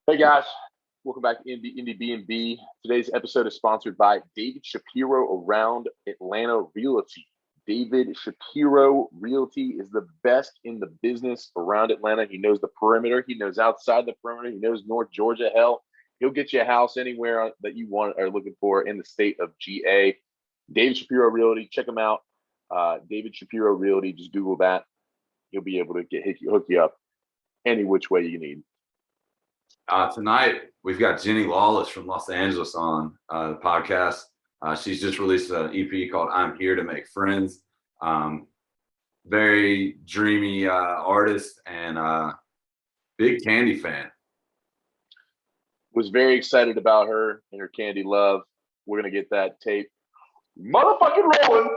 Hey guys, welcome back to Indiebnb. Today's episode is sponsored by David Shapiro Around Atlanta Realty. David Shapiro Realty is the best in the business around Atlanta. He knows the perimeter. He knows outside the perimeter. He knows North Georgia. Hell, he'll get you a house anywhere that you want or looking for in the state of GA. David Shapiro Realty, check him out. David Shapiro Realty, just Google that. He'll be able to hook you up any which way you need. Tonight, we've got Jennie Lawless from Los Angeles on the podcast. She's just released an EP called I'm Here to Make Friends. Very dreamy artist and big Candy fan. Was very excited about her and her Candy love. We're going to get that tape motherfucking rolling.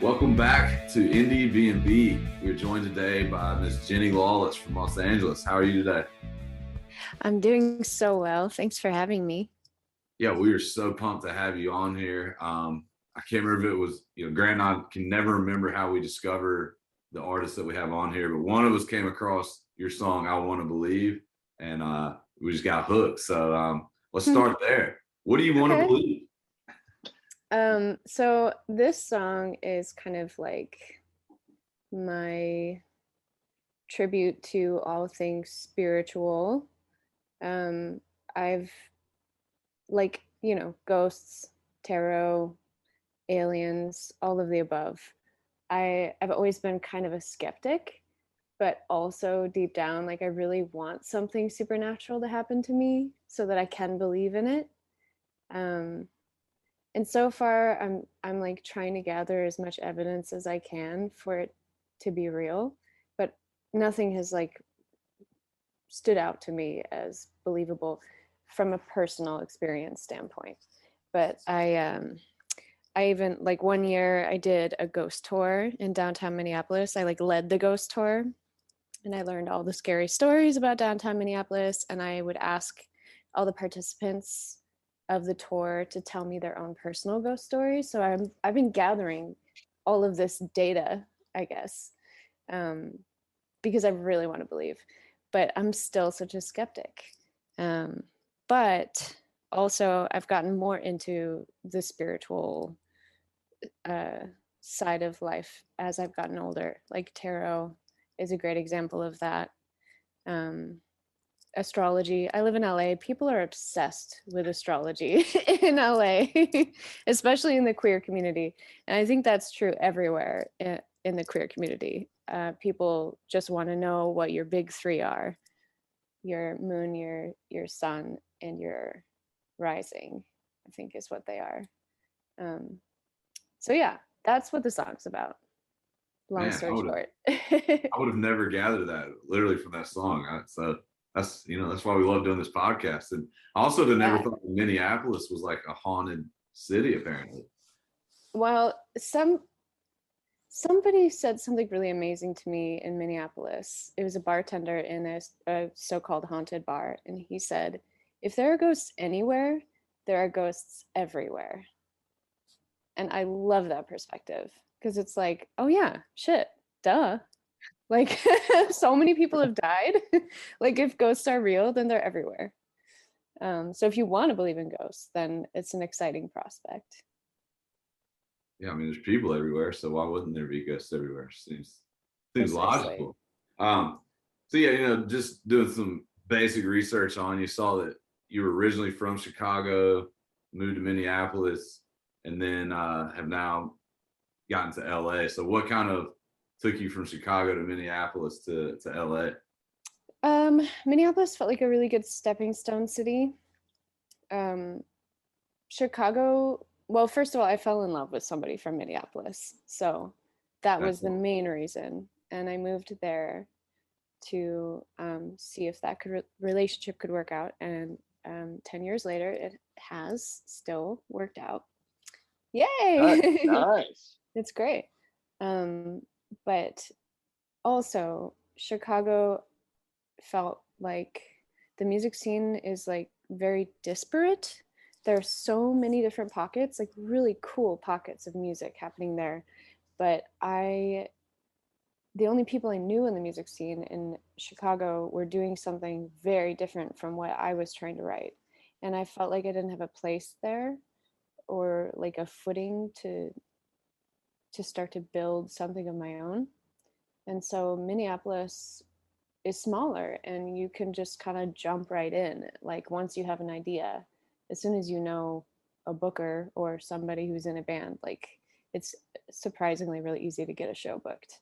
Welcome back to Indiebnb. We're joined today by Miss Jennie Lawless from Los Angeles. How are you today? I'm doing so well. Thanks for having me. Yeah, we are so pumped to have you on here. I can't remember if it was, Grant and I can never remember how we discover the artists that we have on here, but one of us came across your song, I Want to Believe, and we just got hooked. So let's start there. What do you want to believe? So this song is kind of like my tribute to all things spiritual. I've ghosts, tarot, aliens, all of the above. I've always been kind of a skeptic, but also deep down, I really want something supernatural to happen to me so that I can believe in it. And so far, I'm trying to gather as much evidence as I can for it to be real, but nothing has stood out to me as believable from a personal experience standpoint. But I even one year I did a ghost tour in downtown Minneapolis. I led the ghost tour, and I learned all the scary stories about downtown Minneapolis, and I would ask all the participants of the tour to tell me their own personal ghost stories. So I've been gathering all of this data, I guess, because I really want to believe, but I'm still such a skeptic. But also I've gotten more into the spiritual side of life as I've gotten older. Tarot is a great example of that. Astrology. I live in LA. People are obsessed with astrology in LA, especially in the queer community. And I think that's true everywhere in the queer community. People just want to know what your big three are: your moon, your sun, and your rising, I think is what they are. So yeah, that's what the song's about. Long story short. I would have never gathered that literally from that song. So that's why we love doing this podcast. And I also never thought Minneapolis was like a haunted city, apparently. Well, somebody said something really amazing to me in Minneapolis. It was a bartender in a so-called haunted bar, and he said, if there are ghosts anywhere, there are ghosts everywhere. And I love that perspective, because it's oh yeah, shit, duh. So many people have died. If ghosts are real, then they're everywhere. So if you want to believe in ghosts, then it's an exciting prospect. Yeah, I mean, there's people everywhere, so why wouldn't there be ghosts everywhere? Seems logical. So yeah, just doing some basic research on you, saw that you were originally from Chicago, moved to Minneapolis, and then have now gotten to LA. So what kind of took you from Chicago to Minneapolis to LA? Minneapolis felt like a really good stepping stone city. Chicago, well, first of all, I fell in love with somebody from Minneapolis. So that was the main reason. And I moved there to see if that relationship could work out. And 10 years later, it has still worked out. Yay! Nice. It's great. But also, Chicago felt like the music scene is very disparate. there are so many different pockets, like really cool pockets of music happening there. But the only people I knew in the music scene in Chicago were doing something very different from what I was trying to write. And I felt like I didn't have a place there, or like a footing to start to build something of my own. And so Minneapolis is smaller and you can just kind of jump right in. Like once you have an idea, as soon as you know a booker or somebody who's in a band, like it's surprisingly really easy to get a show booked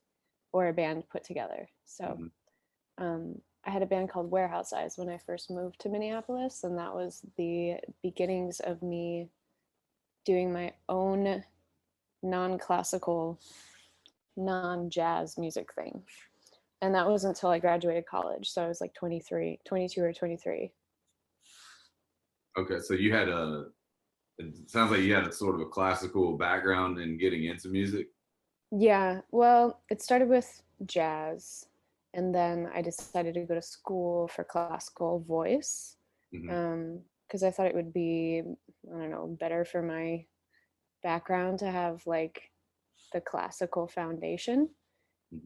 or a band put together. So I had a band called Warehouse Eyes when I first moved to Minneapolis, and that was the beginnings of me doing my own non-classical, non-jazz music thing. And that was until I graduated college. So I was like 23, 22 or 23. Okay, so it sounds like you had a sort of a classical background in getting into music. Yeah, well, it started with jazz, and then I decided to go to school for classical voice, because I thought it would be, I don't know, better for my background to have like the classical foundation.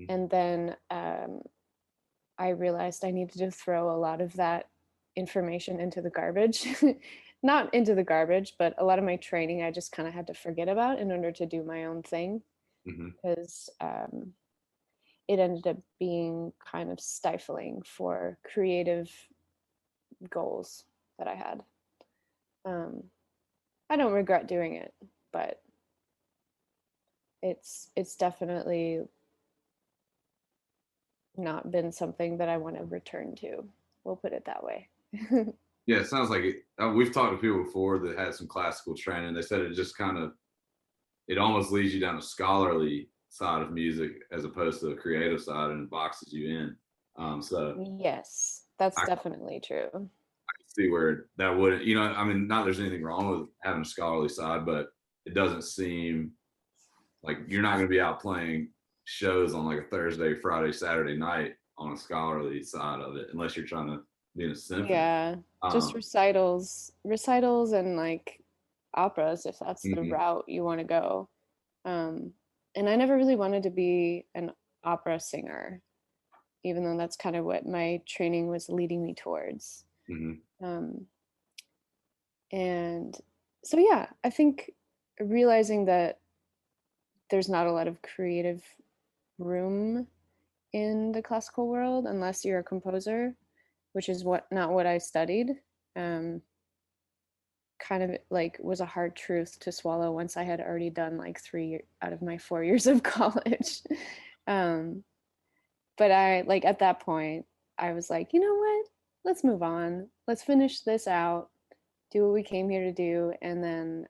And then I realized I needed to throw a lot of that information into the garbage. Not into the garbage, but a lot of my training I just kind of had to forget about in order to do my own thing, because it ended up being kind of stifling for creative goals that I had. I don't regret doing it, but it's definitely not been something that I want to return to. We'll put it that way. Yeah, it sounds like it. We've talked to people before that had some classical training. They said it just kind of, it almost leads you down a scholarly side of music as opposed to the creative side, and it boxes you in. So yes, that's I definitely true. can see where that wouldn't, I mean, not there's anything wrong with having a scholarly side, but it doesn't seem like you're not going to be out playing shows on like a Thursday, Friday, Saturday night on a scholarly side of it, unless you're trying to be in a symphony. Yeah, just recitals and like operas if that's the route you want to go. And I never really wanted to be an opera singer, even though that's kind of what my training was leading me towards. And so, yeah, I think realizing that there's not a lot of creative room in the classical world unless you're a composer, which is not what I studied. Kind of like was a hard truth to swallow once I had already done like 3 out of my 4 years of college. But I like at that point I was like, you know what? Let's move on. Let's finish this out, do what we came here to do, and then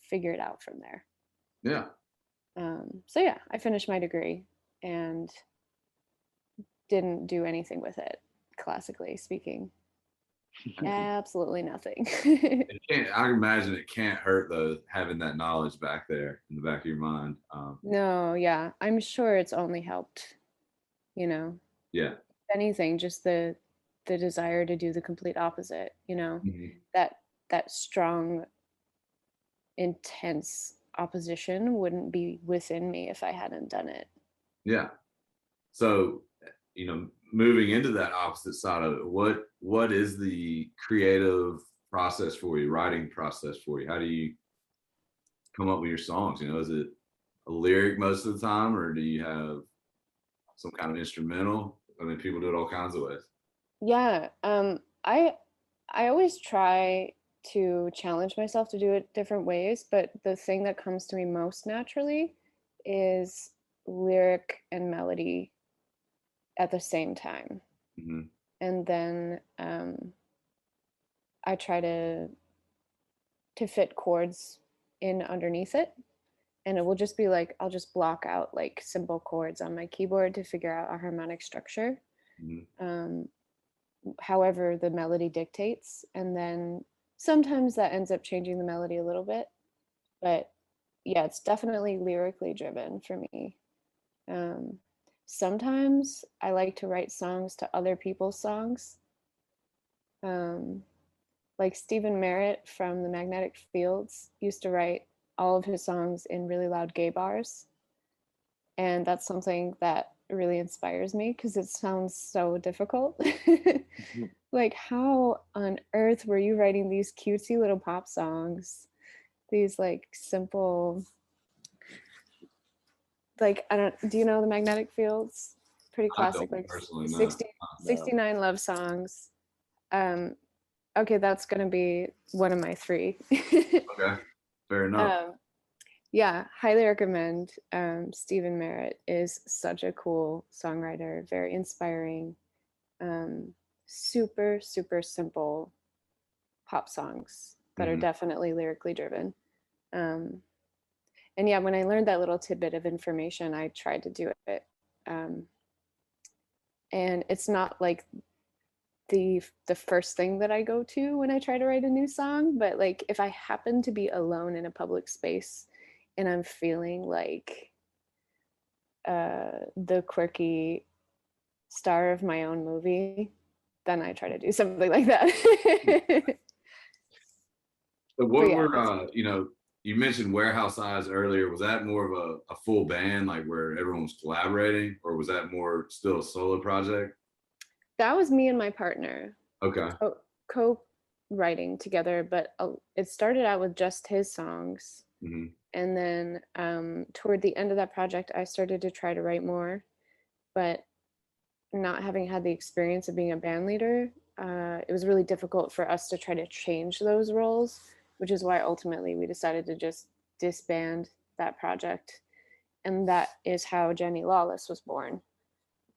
figure it out from there. Yeah. So yeah, I finished my degree and didn't do anything with it, classically speaking. Absolutely nothing. I imagine it can't hurt though, having that knowledge back there in the back of your mind. No, yeah, I'm sure it's only helped, you know. Yeah. If anything, just the desire to do the complete opposite, that strong, intense opposition wouldn't be within me if I hadn't done it. Yeah. So, moving into that opposite side of it, what is the creative process for you, writing process for you? How do you come up with your songs? Is it a lyric most of the time, or do you have some kind of instrumental? I mean, people do it all kinds of ways. Yeah, I always try to challenge myself to do it different ways, but the thing that comes to me most naturally is lyric and melody at the same time. And then I try to fit chords in underneath it, and it will just be like I'll just block out like simple chords on my keyboard to figure out a harmonic structure, however the melody dictates, and then sometimes that ends up changing the melody a little bit, but yeah, it's definitely lyrically driven for me. Sometimes I like to write songs to other people's songs, like Stephen Merritt from the Magnetic Fields used to write all of his songs in really loud gay bars. And that's something that really inspires me because it sounds so difficult. Like, how on earth were you writing these cutesy little pop songs? These like simple, like, do you know the Magnetic Fields? Pretty classic, like Personally, 69 love songs. Okay, that's gonna be one of my three. Okay, fair enough. Yeah, highly recommend. Stephen Merritt is such a cool songwriter, very inspiring, super, super simple pop songs that are definitely lyrically driven. And yeah, when I learned that little tidbit of information, I tried to do it. And it's not like the first thing that I go to when I try to write a new song, but like if I happen to be alone in a public space and I'm feeling like the quirky star of my own movie, then I try to do something like that. So what were you mentioned Warehouse Eyes earlier. Was that more of a full band, like where everyone was collaborating, or was that more still a solo project? That was me and my partner. Okay. Co-writing together, but it started out with just his songs. And then toward the end of that project, I started to try to write more, but not having had the experience of being a band leader, it was really difficult for us to try to change those roles, which is why ultimately we decided to just disband that project. And that is how Jennie Lawless was born.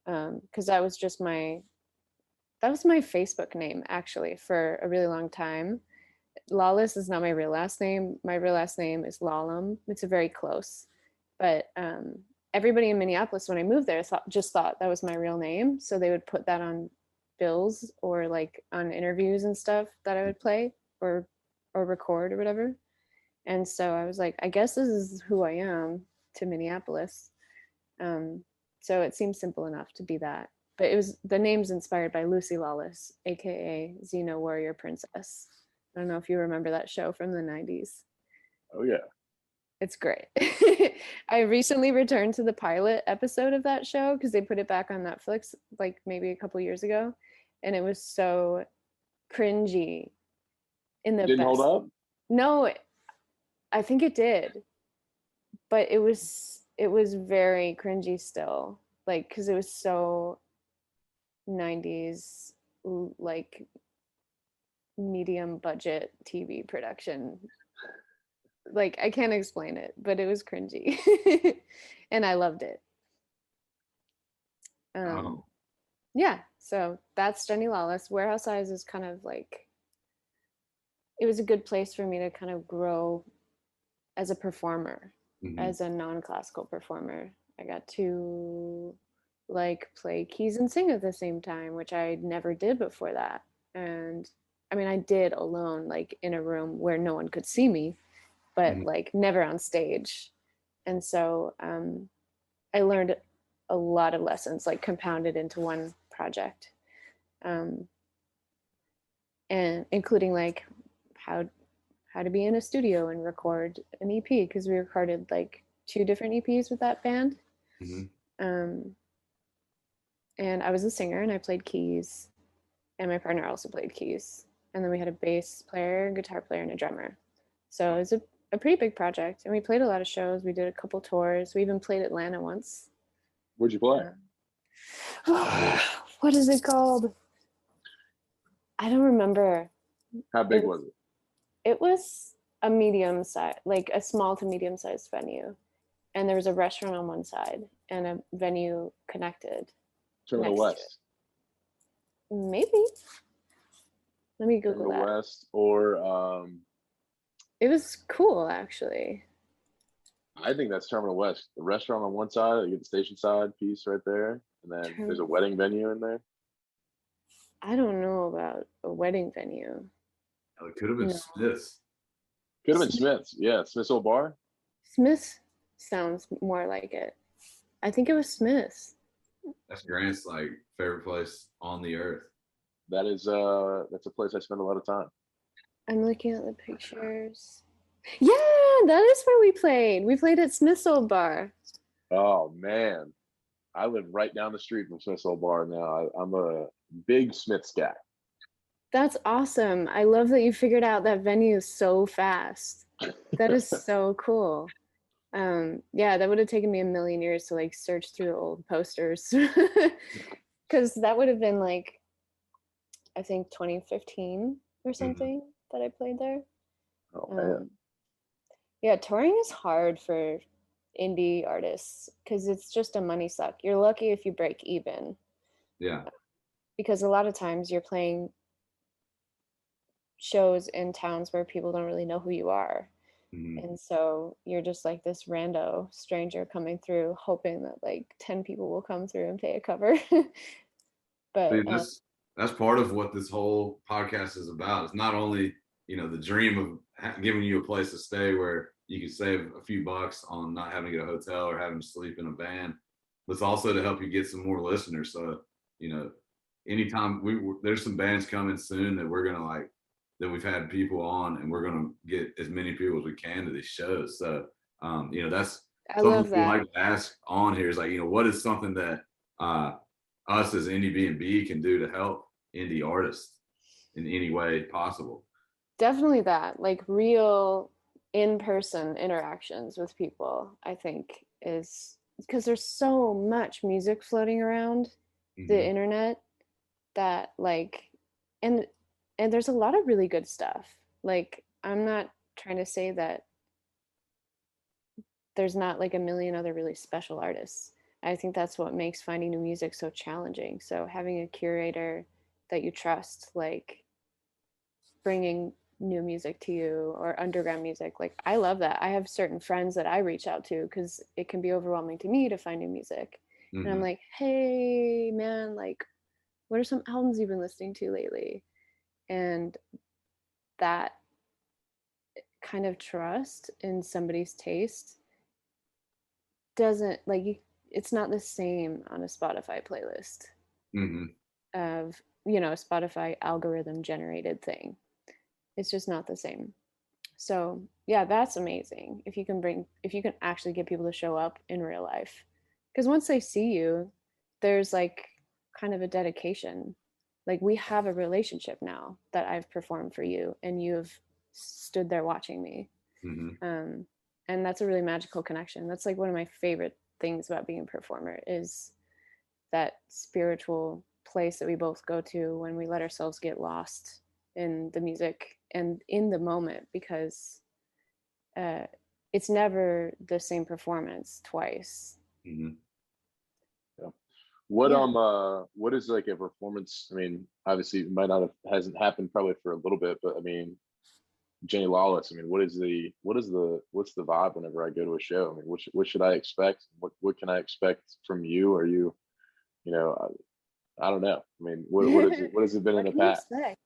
Because that was my Facebook name, actually, for a really long time. Lawless is not my real last name. My real last name is Lallam. It's a very close. But everybody in Minneapolis, when I moved there, just thought that was my real name. So they would put that on bills or like on interviews and stuff that I would play or record or whatever. And so I was like, I guess this is who I am to Minneapolis. So it seems simple enough to be that. But the name's inspired by Lucy Lawless, aka Xena Warrior Princess. I don't know if you remember that show from the 90s. Oh yeah. It's great. I recently returned to the pilot episode of that show because they put it back on Netflix like maybe a couple years ago, and it was so cringy in the Didn't best. hold up? No, I think it did. But it was very cringy still. Like, because it was so 90s, like medium budget TV production. Like, I can't explain it, but it was cringy. And I loved it. Yeah, so that's Jennie Lawless. Warehouse Eyes is kind of like, it was a good place for me to kind of grow as a performer, as a non-classical performer. I got to like play keys and sing at the same time, which I never did before that. And I mean, I did alone, like in a room where no one could see me, but like never on stage. And so I learned a lot of lessons, like compounded into one project, and including like how to be in a studio and record an EP, because we recorded like 2 different EPs with that band. And I was a singer and I played keys, and my partner also played keys. And then we had a bass player, guitar player, and a drummer. So it was a pretty big project, and we played a lot of shows. We did a couple tours. We even played Atlanta once. Where'd you play? What is it called? I don't remember. How big was it? It was a medium size, like a small to medium sized venue. And there was a restaurant on one side and a venue connected. Terminal West. Maybe. Let me Google Terminal that. West or It was cool, actually. I think that's Terminal West. The restaurant on one side, you get the station side piece right there, and then there's a wedding venue in there. I don't know about a wedding venue. Oh, it could have been Smith's. Could have been Smith's. Yeah, Smith's Old Bar. Smith's sounds more like it. I think it was Smith's. That's Grant's favorite place on the earth. That is that's a place I spend a lot of time. I'm looking at the pictures. Yeah, that is where we played. We played at Smith's Old Bar. Oh man, I live right down the street from Smith's Old Bar now. I'm a big Smith's guy. That's awesome. I love that you figured out that venue so fast. That is so cool. Yeah, that would have taken me a million years to like search through the old posters. Because that would have been like, I think 2015 or something that I played there. Oh man. Yeah, touring is hard for indie artists because it's just a money suck. You're lucky if you break even. Yeah. Because a lot of times you're playing shows in towns where people don't really know who you are. And so you're just like this rando stranger coming through, hoping that like 10 people will come through and pay a cover. But See, that's part of what this whole podcast is about. It's not only, the dream of giving you a place to stay where you can save a few bucks on not having to get a hotel or having to sleep in a van, but it's also to help you get some more listeners. So, anytime there's some bands coming soon that we're gonna like, that we've had people on, and we're gonna get as many people as we can to these shows. So, that's I something love we that. like to ask on here is like, what is something that us as Indiebnb can do to help indie artists in any way possible. Definitely that, like real in-person interactions with people, I think is because there's so much music floating around the internet that like and and there's a lot of really good stuff. Like I'm not trying to say that there's not like a million other really special artists. I think that's what makes finding new music so challenging. So having a curator that you trust, like bringing new music to you or underground music, like I love that. I have certain friends that I reach out to because it can be overwhelming to me to find new music. And I'm like, hey, man, like, what are some albums you've been listening to lately? And that kind of trust in somebody's taste doesn't like it's not the same on a Spotify playlist of a Spotify algorithm generated thing. It's just not the same. So yeah, that's amazing if you can actually get people to show up in real life, because once they see you, there's like kind of a dedication. Like we have a relationship now that I've performed for you and you've stood there watching me. um, and that's a really magical connection. That's like one of my favorite things about being a performer is that spiritual place that we both go to when we let ourselves get lost in the music and in the moment, because uh, it's never the same performance twice. Yeah. Yeah. What is like a performance? I mean, obviously it might not have hasn't happened probably for a little bit, but I mean, Jennie Lawless. I mean, what's the vibe whenever I go to a show? I mean, what should I expect? What can I expect from you? Are you, you know, I don't know. I mean, what has it been in What the can you past? expect?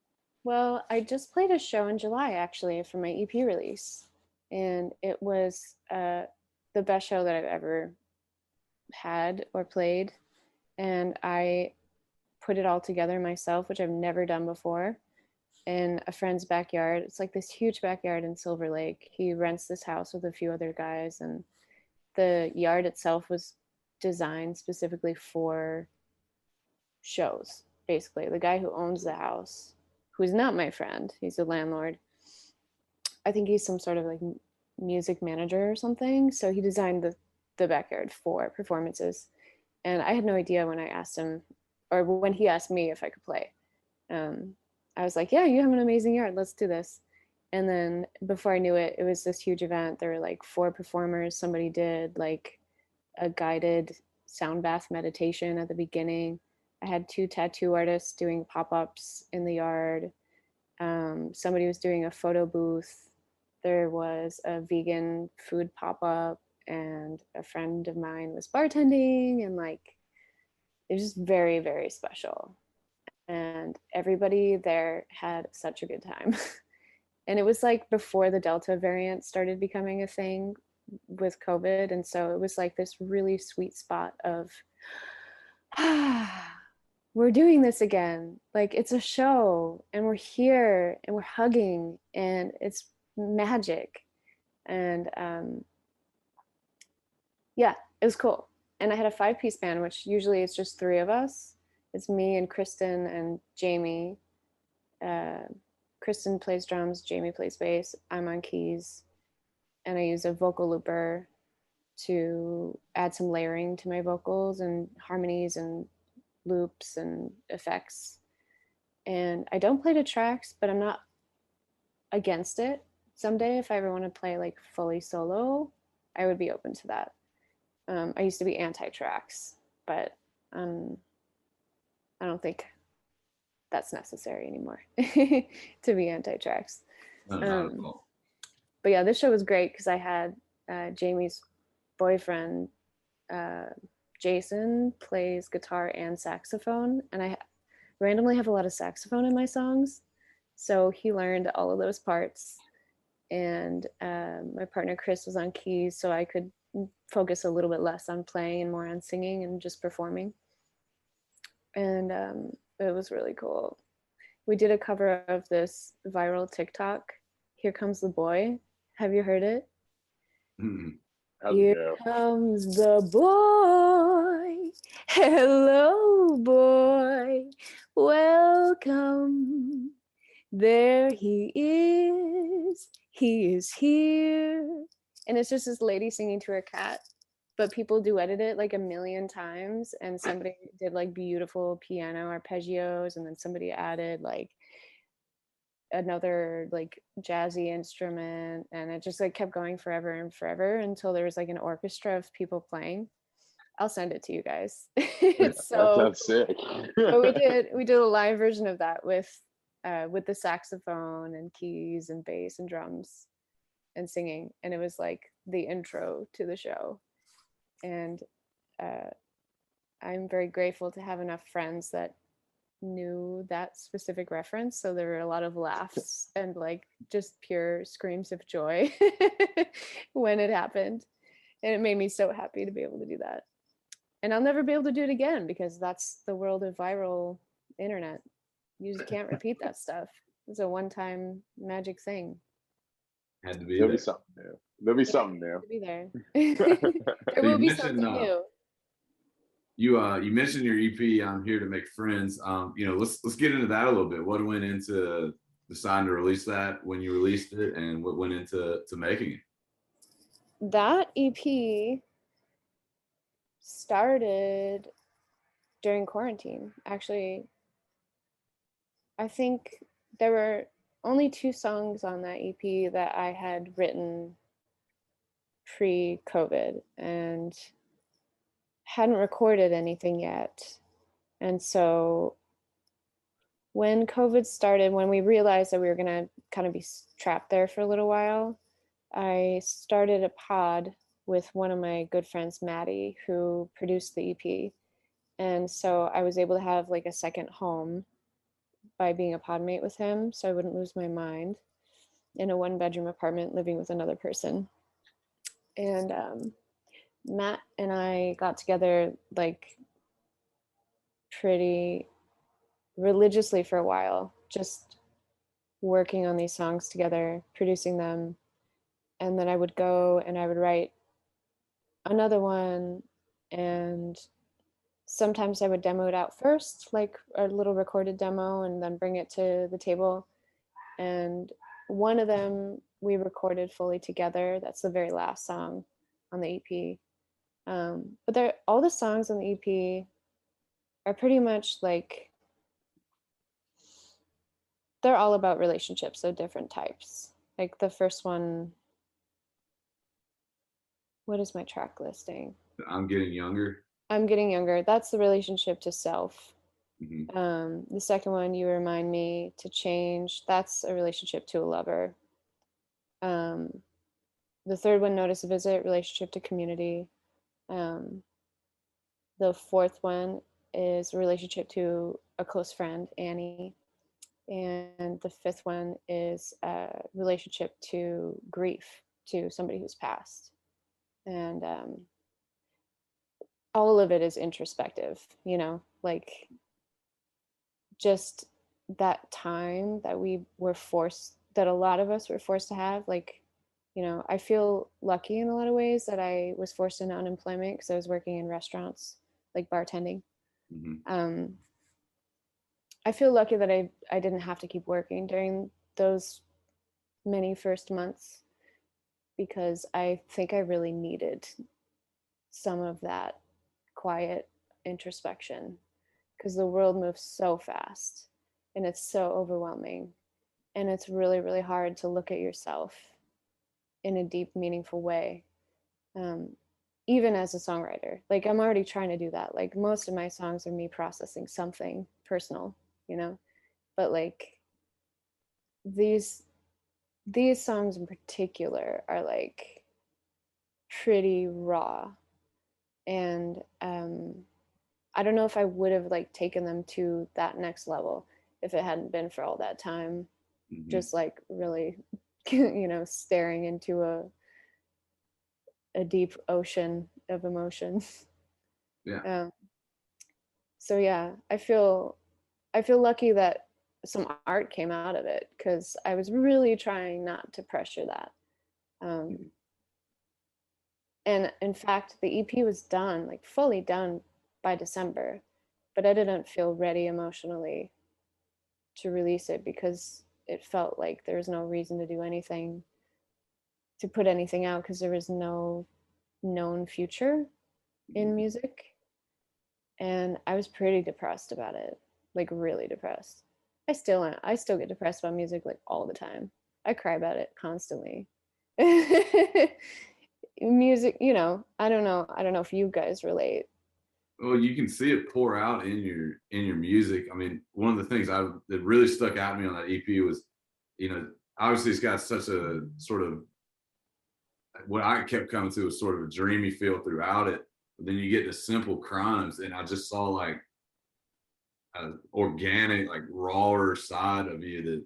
Well, I just played a show in July actually for my EP release, and it was the best show that I've ever had or played. And I put it all together myself, which I've never done before, in a friend's backyard. It's like this huge backyard in Silver Lake. He rents this house with a few other guys, and the yard itself was designed specifically for shows. Basically, the guy who owns the house, who's not my friend, he's a landlord. I think he's some sort of like music manager or something. So he designed the backyard for performances, and I had no idea when I asked him, or when he asked me if I could play. Um, I was like, "Yeah, you have an amazing yard. Let's do this." And then before I knew it, it was this huge event. There were like 4 performers. Somebody did like a guided sound bath meditation at the beginning. I had 2 tattoo artists doing pop-ups in the yard. Somebody was doing a photo booth. There was a vegan food pop-up, and a friend of mine was bartending, and like it was just very, very special. And everybody there had such a good time. And it was like before the Delta variant started becoming a thing with COVID. And so it was like this really sweet spot of we're doing this again. Like, it's a show and we're here and we're hugging and it's magic. And yeah, it was cool. And I had a 5-piece band, which usually it's just 3 of us. It's me and Kristen and Jamie. Kristen plays drums, Jamie plays bass, I'm on keys, and I use a vocal looper to add some layering to my vocals and harmonies and loops and effects. And I don't play to tracks, but I'm not against it. Someday, if I ever want to play like fully solo, I would be open to that. I used to be anti-tracks, but I don't think that's necessary anymore to be anti-tracks. No, not at all. But yeah, this show was great because I had Jamie's boyfriend, Jason, plays guitar and saxophone, and I randomly have a lot of saxophone in my songs, so he learned all of those parts. And my partner Chris was on keys, so I could focus a little bit less on playing and more on singing and just performing. And it was really cool. We did a cover of this viral TikTok, "Here Comes the Boy." Have you heard it? Here comes the boy. Hello, boy. Welcome. There he is. He is here. And it's just this lady singing to her cat, but people duetted it like a million times, and somebody did like beautiful piano arpeggios, and then somebody added like another like jazzy instrument, and it just like kept going forever and forever until there was like an orchestra of people playing. I'll send it to you guys. It's so that sounds sick. but we did a live version of that with the saxophone and keys and bass and drums and singing, and it was like the intro to the show. And I'm very grateful to have enough friends that knew that specific reference, so there were a lot of laughs and like just pure screams of joy when it happened, and it made me so happy to be able to do that. And I'll never be able to do it again because that's the world of viral internet. You just can't repeat that stuff. It's a one-time magic thing. Had to be There'll there. be something new. There'll be something new. To be there. There will be something new. You mentioned your EP, "I'm Here to Make Friends." Let's get into that a little bit. What went into deciding to release that when you released it, and what went into making it? That EP started during quarantine. Actually, I think there were only 2 songs on that EP that I had written pre-COVID and hadn't recorded anything yet. And so when COVID started, when we realized that we were going to kind of be trapped there for a little while, I started a pod with one of my good friends, Maddie, who produced the EP. And so I was able to have like a second home by being a pod mate with him, so I wouldn't lose my mind in a 1-bedroom apartment living with another person. And Matt and I got together like pretty religiously for a while, just working on these songs together, producing them. And then I would go and I would write another one, and sometimes I would demo it out first, like a little recorded demo, and then bring it to the table. And one of them we recorded fully together. That's the very last song on the EP. But all the songs on the EP are pretty much like, they're all about relationships of different types. Like the first one, what is my track listing? "I'm Getting Younger." I'm Getting Younger. That's the relationship to self. Mm-hmm. The second one, You Remind Me to Change. That's a relationship to a lover. The third one, Notice a Visit, relationship to community. The fourth one is a relationship to a close friend, Annie. And the fifth one is a relationship to grief, to somebody who's passed. And all of it is introspective, like just that time that that a lot of us were forced to have. Like, you know, I feel lucky in a lot of ways that I was forced into unemployment because I was working in restaurants, like bartending. Mm-hmm. I feel lucky that I didn't have to keep working during those many first months, because I think I really needed some of that quiet introspection, because the world moves so fast and it's so overwhelming, and it's really, really hard to look at yourself in a deep, meaningful way. Um, Even as a songwriter, like I'm already trying to do that. Like most of my songs are me processing something personal, you know, but like these these songs in particular are like pretty raw, and I don't know if I would have like taken them to that next level if it hadn't been for all that time Mm-hmm. just like really you know, staring into a deep ocean of emotions. Yeah. So yeah, I feel lucky that some art came out of it, because I was really trying not to pressure that. And in fact, the EP was done, like fully done by December, but I didn't feel ready emotionally to release it because it felt like there was no reason to do anything, to put anything out, because there was no known future in music. And I was pretty depressed about it, like really depressed. I still get depressed about music like all the time. I cry about it constantly. Music, you know, I don't know if you guys relate. Well, you can see it pour out in your music. I mean, one of the things that really stuck out to me on that EP was, you know, obviously it's got such a sort of, what I kept coming to was sort of a dreamy feel throughout it. But then you get to Simple Crimes, and I just saw like an organic, like rawer side of you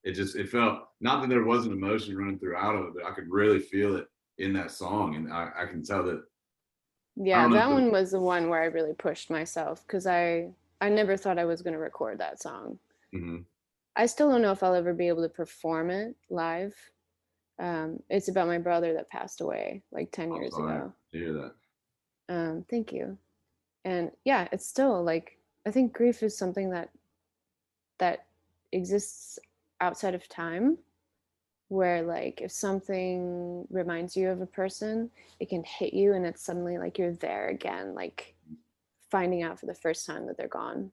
that it felt, not that there wasn't emotion running throughout of it, but I could really feel it in that song, and I can tell that. I Yeah, don't know that if one was the one where I really pushed myself, because I never thought I was going to record that song. Mhm. I still don't know if I'll ever be able to perform it live. It's about my brother that passed away like 10 I'm years sorry ago. to hear that. Thank you. And yeah, it's still like, I think grief is something that exists outside of time, where like if something reminds you of a person, it can hit you and it's suddenly like you're there again, like finding out for the first time that they're gone.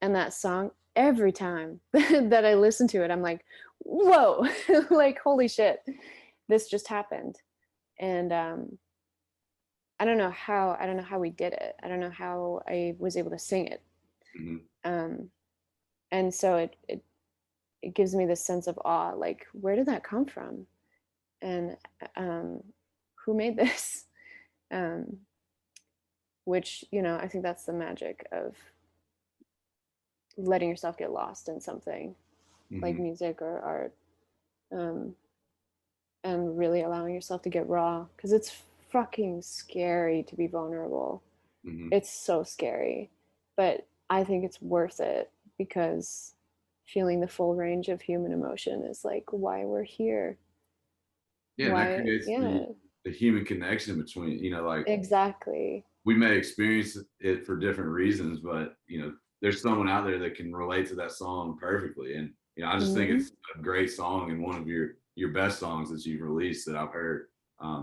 And that song, every time that I listen to it, I'm like, whoa, like holy shit, this just happened. And I don't know how we did it. I don't know how I was able to sing it. Mm-hmm. And so it gives me this sense of awe, like where did that come from? And who made this? um, which, you know, I think that's the magic of letting yourself get lost in something like Mm-hmm. music or art, um, and really allowing yourself to get raw, because it's fucking scary to be vulnerable. Mm-hmm. It's so scary, but I think it's worth it, because feeling the full range of human emotion is like why we're here. Yeah, and that Why? creates Yeah, the human connection between, you know, like exactly. we may experience it for different reasons, but you know, there's someone out there that can relate to that song perfectly. And you know, I just think Mm-hmm. it's a great song and one of your best songs that you've released that I've heard.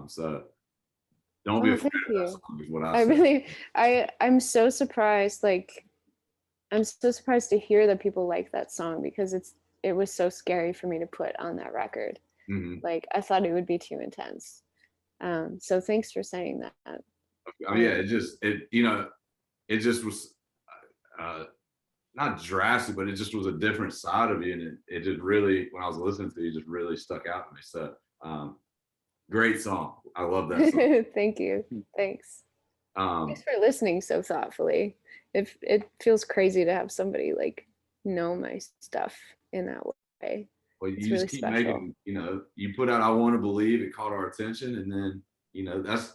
So don't be Oh, afraid thank of that you. song is what I I say. really, I'm so surprised. Like, I'm so surprised to hear that people like that song, because it was so scary for me to put on that record. Mm-hmm. Like, I thought it would be too intense. So thanks for saying that. I mean, yeah, it you know, it just was uh, not drastic, but it just was a different side of you, and it just really, when I was listening to you, just really stuck out to me. So great song. I love that song. Thank you. Thanks. Thanks Um, for listening so thoughtfully. It feels crazy to have somebody like know my stuff in that way. well, It's you really just keep special. making, you know, you put out I Want to Believe, it caught our attention. And then, you know, that's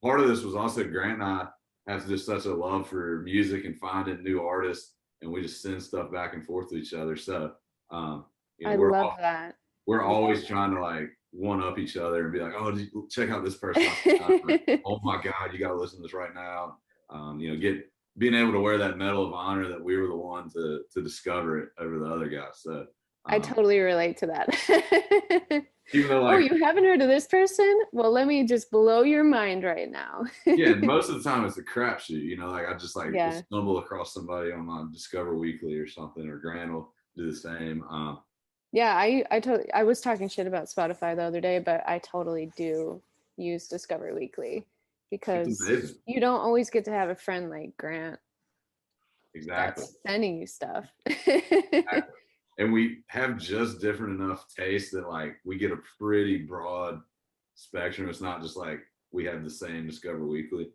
part of this was also Grant and I have just such a love for music and finding new artists. and we just send stuff back and forth to each other. So I love that. We're always trying to like one up each other and be like, oh, check out this person. Like, oh my God, you got to listen to this right now. Being able to wear that medal of honor that we were the one to discover it over the other guys. So I totally relate to that. Even though, like, oh, you haven't heard of this person? Well, let me just blow your mind right now. yeah, most of the time it's a crapshoot. Like I just Yeah. stumble across somebody on my Discover Weekly or something, or Grant will do the same. Yeah, I was talking shit about Spotify the other day, but I totally do use Discover Weekly because you don't always get to have a friend like Grant. Exactly. That's sending you stuff. Exactly. And we have just different enough taste that like we get a pretty broad spectrum. It's not just like we have the same Discover Weekly.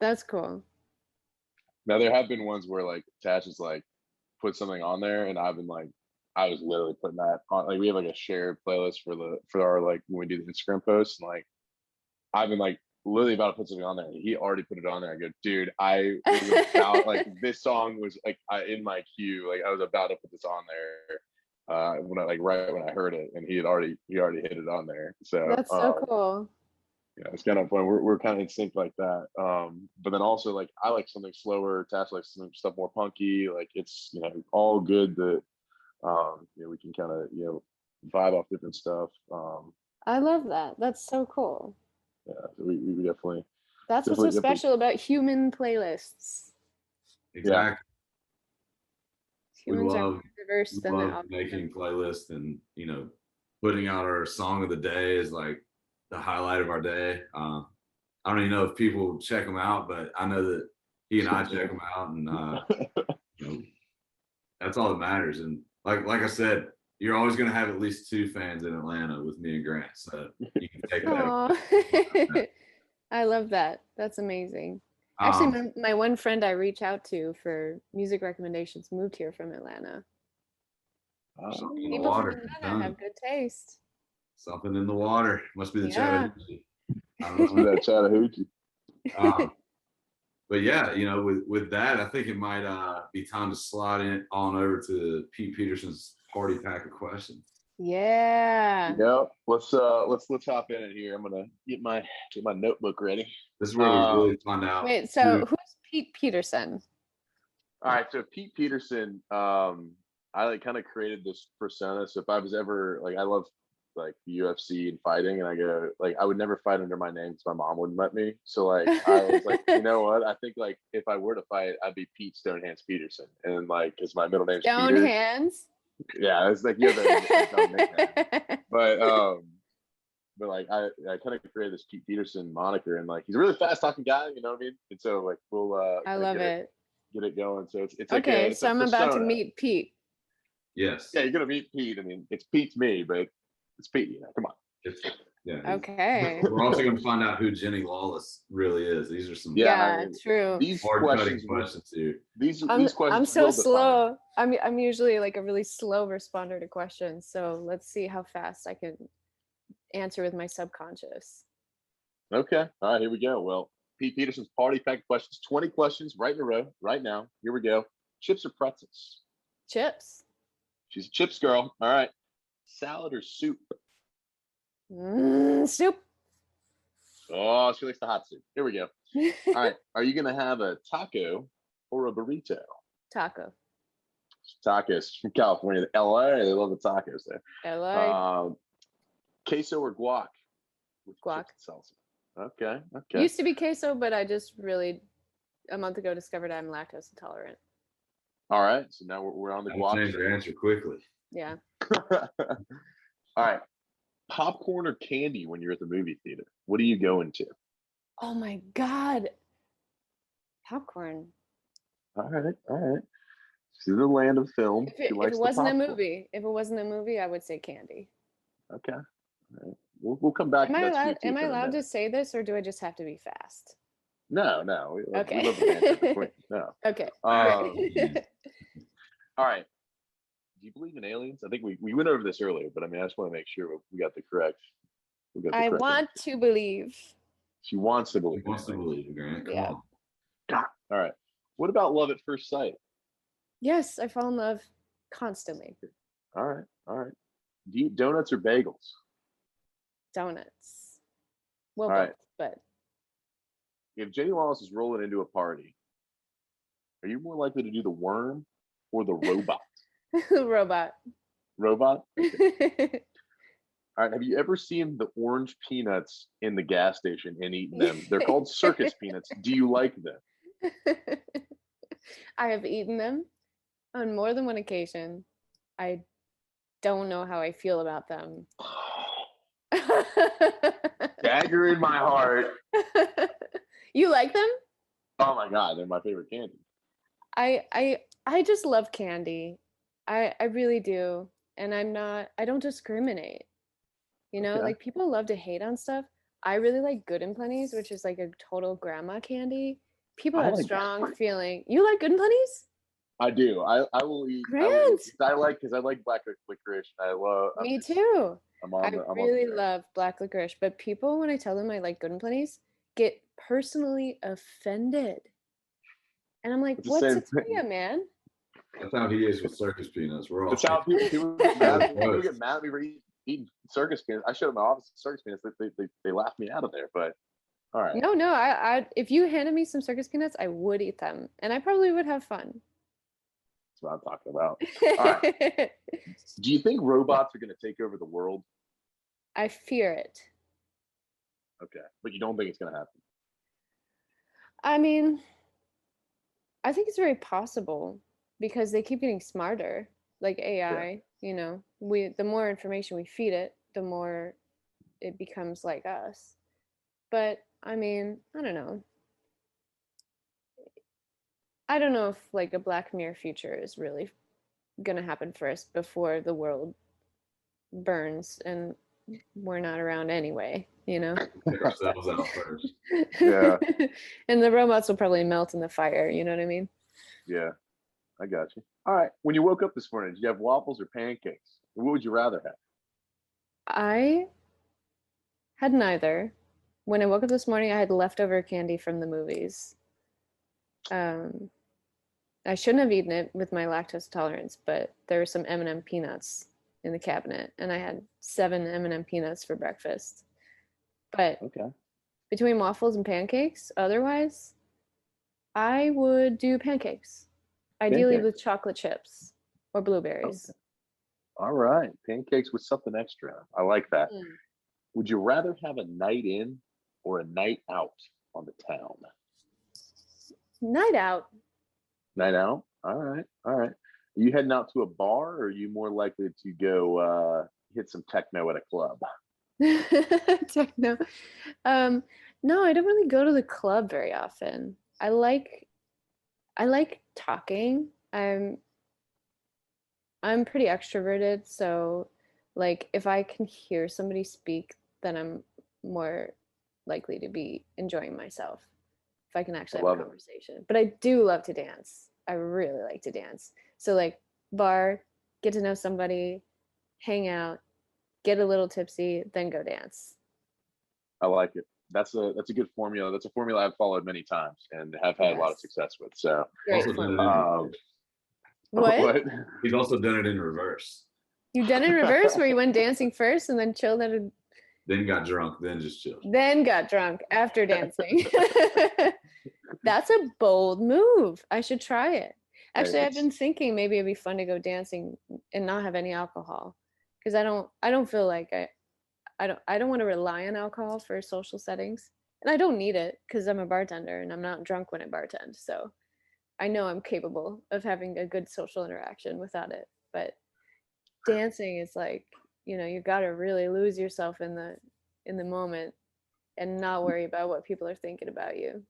That's cool. Now there have been ones where like Tash has like put something on there, and I've been like, I was literally putting that on. Like we have like a shared playlist for our like when we do the Instagram posts, and like I've been like literally about to put something on there. He already put it on there. I go, dude, I was about like this song was like in my queue. Like I was about to put this on there when I heard it, and he already hit it on there. So that's so cool. Yeah, it's kind of fun. We're kind of in sync like that. But then also like I like something slower. Tash likes some stuff more punky. Like it's all good that we can kind of vibe off different stuff. I love that. That's so cool. Yeah, so we definitely. That's what's so special about human playlists. Exactly. Humans are more diverse than the algorithm. Making playlists and putting out our song of the day is like the highlight of our day. I don't even know if people check them out, but I know that he and I check them out, and that's all that matters. And like I said, you're always going to have at least 2 fans in Atlanta with me and Grant, so you can take that. I love that. That's amazing. Actually, my one friend I reach out to for music recommendations moved here from Atlanta. People from Atlanta have good taste. Something in the water. Must be the Chattahoochee. Must be that Chattahoochee. But yeah, with that, I think it might be time to slide on over to Pete Peterson's party pack of questions. Yeah. Yep. Let's hop in here. I'm gonna get my notebook ready. This is where we really find out. Wait, so who's Pete Peterson? All right, so Pete Peterson, I like kind of created this persona. So if I was ever like, I love like the UFC and fighting, and I go like, I would never fight under my name because my mom wouldn't let me. So like I was like, you know what? I think like if I were to fight, I'd be Pete Stonehands Peterson, and like because my middle name's Stonehands. Yeah, it's like but like I kind of created this Pete Peterson moniker, and like he's a really fast talking guy, you know what I mean? And so like we'll I love it. Get it going. So it's okay. Like so I'm about to meet Pete. Yes. Yeah, you're gonna meet Pete. I mean, it's Pete's me, but it's Pete. Come on. Okay. We're also going to find out who Jennie Lawless really is. These are some true. These questions here. These questions. I'm so slow. I'm usually like a really slow responder to questions. So let's see how fast I can answer with my subconscious. Okay. All right. Here we go. Well, Pete Peterson's party pack questions. 20 questions right in a row. Right now. Here we go. Chips or pretzels? Chips. She's a chips girl. All right. Salad or soup? Soup. Oh, she likes the hot soup. Here we go. All right. Are you going to have a taco or a burrito? Taco. Tacos from California. LA, they love the tacos there. LA. Queso or guac? With guac. Salsa. Okay. Used to be queso, but I just really a month ago discovered I'm lactose intolerant. All right. So now we're on the guac. Change your answer quickly. Yeah. All right. Popcorn or candy when you're at the movie theater? What are you going to? Oh my God. Popcorn. All right. She's the land of film. If it wasn't a movie, I would say candy. Okay. All right. We'll come back. Am I allowed to say this, or do I just have to be fast? No. Okay. We love the answer. No. Okay. All right. Do you believe in aliens? I think we went over this earlier, but I mean, I just want to make sure we got the correct. I want to believe. She wants to believe. Grant. Come on. God. All right. What about love at first sight? Yes, I fall in love constantly. All right, all right. Do you eat donuts or bagels? Donuts. Well, All both, right. but If Jennie Lawless is rolling into a party, are you more likely to do the worm or the robot? robot. Robot? All right. Have you ever seen the orange peanuts in the gas station and eaten them? They're called circus peanuts. Do you like them? I have eaten them on more than one occasion. I don't know how I feel about them. Dagger in my heart. You like them? Oh my God, they're my favorite candy. I just love candy. I really do. And I don't discriminate. You know, Okay. like people love to hate on stuff. I really like Good and Plenty's, which is like a total grandma candy. People I have like strong feeling. You like Good and Plenty's? I do. I will eat. Grant. I like because I like black licorice. I love. Me too. I'm I on the. I'm on really the. love black licorice, but people, when I tell them I like Good and Plenty's, get personally offended. And I'm like, It's the what's same it to thing. you, man? That's how he is with circus peanuts. We're all That's how people get mad. People Gross. get mad at me for eating circus peanuts. I showed them my office circus peanuts. They laughed me out of there. But all right, No, I if you handed me some circus peanuts, I would eat them, and I probably would have fun. that's what I'm talking about. All right. Do you think robots are going to take over the world? I fear it. Okay, but you don't think it's going to happen? I mean, I think it's very possible because they keep getting smarter, like AI, Yeah. you know. The more information we feed it, the more it becomes like us. But I mean, I don't know. I don't know if like a Black Mirror future is really gonna happen first before the world burns and we're not around anyway, you know? Take ourselves out first. Yeah. And the robots will probably melt in the fire, you know what I mean? Yeah, I got you. All right. When you woke up this morning, did you have waffles or pancakes? What would you rather have? I had neither. When I woke up this morning, I had leftover candy from the movies. Um, I shouldn't have eaten it with my lactose tolerance, but there were some M&M peanuts in the cabinet, and I had 7 M&M peanuts for breakfast. But Okay. between waffles and pancakes, otherwise, I would do pancakes, ideally Pancakes. with chocolate chips or blueberries. Okay. All right. Pancakes with something extra. I like that. Mm. Would you rather have a night in or a night out on the town? Night out. Night out? All right. All right. Are you heading out to a bar or are you more likely to go hit some techno at a club? Techno. No, I don't really go to the club very often. I like talking. I'm pretty extroverted, so like if I can hear somebody speak, then I'm more likely to be enjoying myself if I can I actually have a love it. conversation. But I do love to dance. I really like to dance. So like bar, get to know somebody, hang out, get a little tipsy, then go dance. I like it. That's a good formula. That's a formula I've followed many times and have had a lot of Yes. success with. So Great Also done it formula. in reverse. What? what? He's also done it in reverse. You've done it in reverse where you went dancing first and then chilled at a Then got drunk, then just chilled. then got drunk after dancing. That's a bold move. I should try it. Actually, I've been thinking maybe it'd be fun to go dancing and not have any alcohol because I don't feel like I don't want to rely on alcohol for social settings. And I don't need it because I'm a bartender and I'm not drunk when I bartend. So I know I'm capable of having a good social interaction without it. But dancing is like, you know, you got to really lose yourself in the moment and not worry about what people are thinking about you.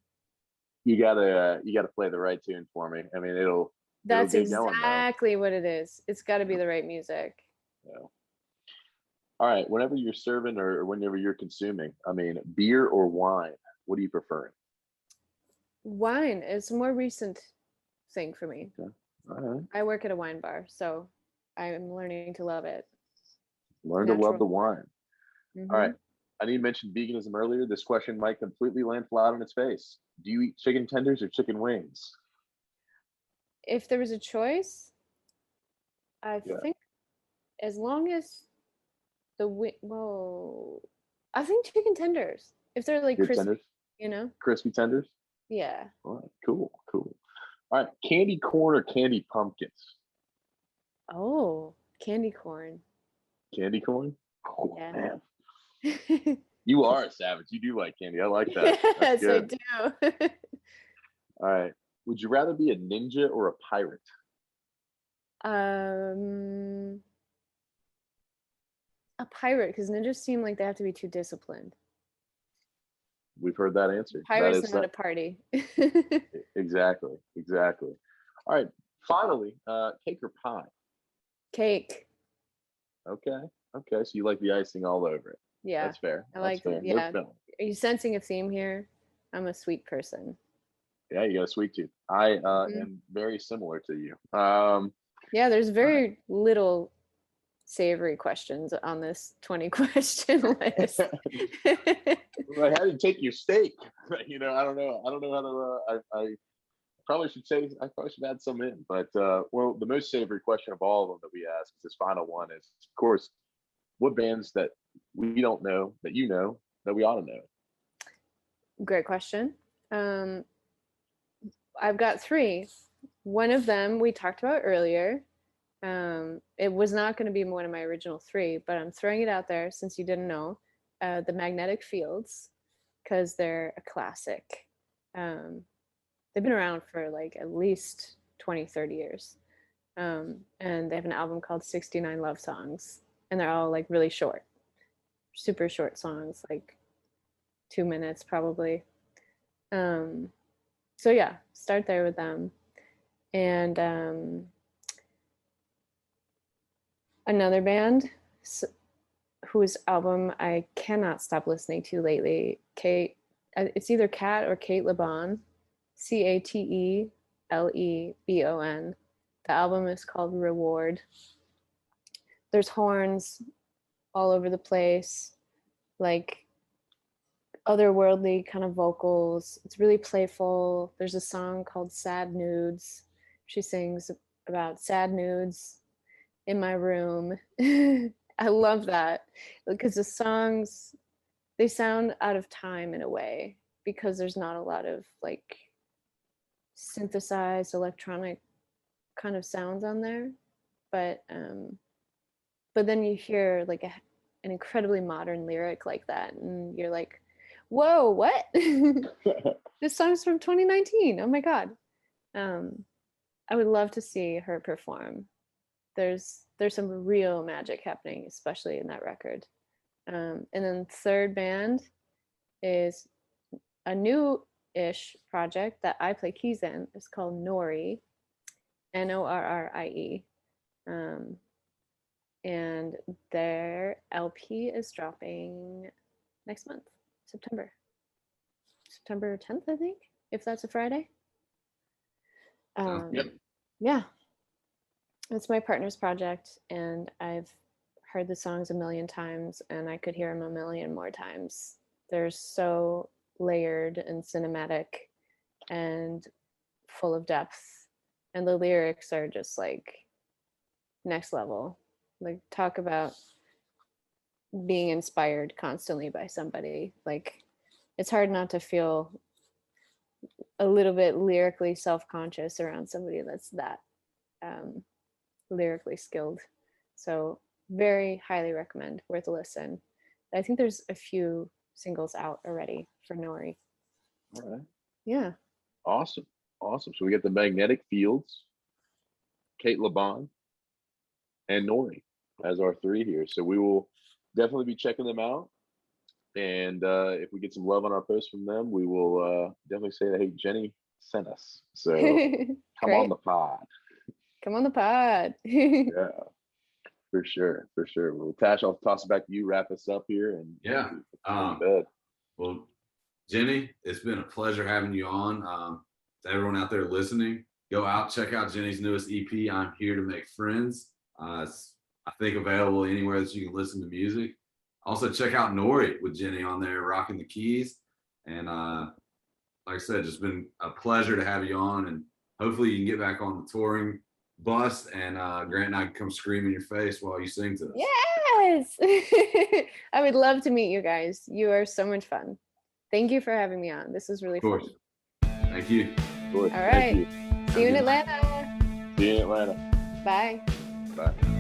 You gotta play the right tune for me. I mean, it'll That's get going though. exactly what it is. It's got to be the right music. Yeah. All right. Whenever you're serving or whenever you're consuming, I mean, beer or wine, what do you prefer? Wine is a more recent thing for me. Okay. All right. I work at a wine bar, so I'm learning to love it. Learn to love the Natural. wine. All right. I need to mention veganism earlier. This question might completely land flat on its face. Do you eat chicken tenders or chicken wings? If there was a choice, I Yeah. think as long as well, I think chicken tenders. If they're like Good crispy, tenders, you know? crispy tenders. Yeah. All right, cool. All right, candy corn or candy pumpkins? Oh, candy corn. Candy corn. Oh Yeah. man, you are a savage. You do like candy. I like that. That's Yes, I good. do. All right. Would you rather be a ninja or a pirate? um, a pirate, because ninjas seem like they have to be too disciplined. We've heard that answer. That Pirates is know how to party. exactly. All right. Finally, cake or pie? Cake. Okay. So you like the icing all over it. Yeah. That's fair. I like fair. yeah. No film. Are you sensing a theme here? I'm a sweet person. Yeah, you got a sweet tooth. I am very similar to you. Yeah, there's very little savory questions on this 20 question list. Like, how do you take your steak? I don't know how to. I probably should add some in, but well, the most savory question of all of them that we ask is this final one is, of course, what bands that we don't know that you know that we ought to know? Great question. I've got 3. One of them we talked about earlier. It was not going to be one of my original 3, but I'm throwing it out there since you didn't know. The Magnetic Fields, because they're a classic. They've been around for like at least 20, 30 years. And they have an album called 69 Love Songs, and they're all like really short, super short songs, like 2 minutes probably. So yeah, start there with them. And another band whose album I cannot stop listening to lately, it's either Cat or Kate LeBon, Catelebon. The album is called Reward. There's horns all over the place, like otherworldly kind of vocals. It's really playful. There's a song called Sad Nudes. She sings about sad nudes in my room. I love that because the songs, they sound out of time in a way because there's not a lot of like synthesized electronic kind of sounds on there, but then you hear like an incredibly modern lyric like that, and you're like, whoa, what? This song's from 2019. Oh my god. I would love to see her perform. There's some real magic happening, especially in that record. And then third band is a new-ish project that I play keys in. It's called Norrie, Norrie. And their LP is dropping next month, September 10th, I think, if that's a Friday. Yep. Yeah, it's my partner's project, and I've heard the songs a million times, and I could hear them a million more times. They're so layered and cinematic and full of depth, and the lyrics are just like next level. Like, talk about being inspired constantly by somebody. Like, it's hard not to feel a little bit lyrically self-conscious around somebody that's that lyrically skilled. So very highly recommend, worth a listen. I think there's a few singles out already for Norrie. All right. Yeah. Awesome. So we get the Magnetic Fields, Kate LeBon, and Norrie as our 3 here. So we will definitely be checking them out. And if we get some love on our post from them, we will definitely say that, hey, Jennie sent us. So come on the pod. Come on the pod. Yeah, for sure. Well, Tash, I'll toss it back to you, wrap us up here. And yeah. Bed. Well, Jennie, it's been a pleasure having you on. To everyone out there listening, go out, check out Jennie's newest EP, I'm Here to Make Friends. It's, I think, available anywhere that you can listen to music. Also, check out Norrie with Jennie on there, rocking the keys. And like I said, just been a pleasure to have you on, and hopefully you can get back on the touring bus, and Grant and I can come scream in your face while you sing to us. Yes. I would love to meet you guys. You are so much fun. Thank you for having me on. This was really Of course. fun. Thank you. Of course. All right. Thank you. See you in Atlanta. See you in Atlanta. Bye. Bye.